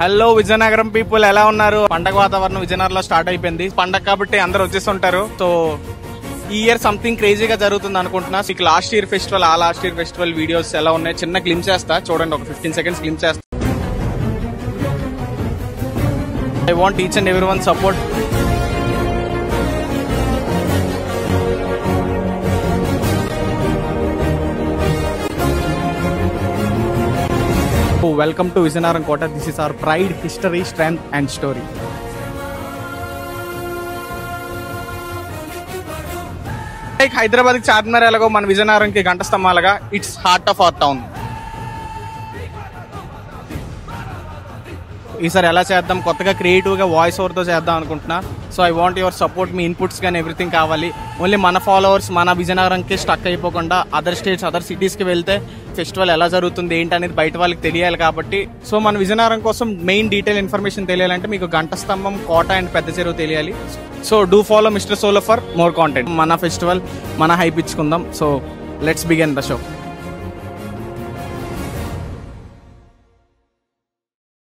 Hello Vizianagaram people, ఎలా ఉన్నారు? పండగ వాతావరణం విజయనగరంలో స్టార్ట్ అయిపోయింది. పండగ కాబట్టి అందరు వచ్చేస్తుంటారు. సో ఈ ఇయర్ సంథింగ్ క్రేజీగా జరుగుతుంది అనుకుంటున్నా. మీకు లాస్ట్ ఇయర్ ఫెస్టివల్ వీడియోస్ ఎలా ఉన్నాయి చిన్న గ్లిమ్స్ చేస్తా చూడండి. ఒక 15 seconds గ్లిమ్స్ చేస్తా. I want each and everyone support. Welcome to Vizhinagaram Kota. This is our pride, history, strength and story. Like Hyderabad ki Charminar elago man Vizhinagaram ki Ganta Stambhalaga, it's heart of our town. ఈసారి ఎలా చేద్దాం, కొత్తగా క్రియేటివ్గా voice ఓవర్తో చేద్దాం అనుకుంటున్నా. So I want your support. Me inputs కానీ everything కావాలి. Only మన ఫాలోవర్స్ మన విజయనగరంకి స్టక్ అయిపోకుండా అదర్ స్టేట్స్ అదర్ సిటీస్కి వెళ్తే ఫెస్టివల్ ఎలా జరుగుతుంది ఏంటి అనేది బయట వాళ్ళకి తెలియాలి. కాబట్టి సో మన విజయనగరం కోసం మెయిన్ డీటెయిల్ ఇన్ఫర్మేషన్ తెలియాలంటే మీకు గంట స్తంభం, కోట అండ్ పెద్ద చెరువు తెలియాలి. So do follow mister Solo for more content. మన ఫెస్టివల్ మన హైప్ ఇచ్చుకుందాం. So let's begin the show.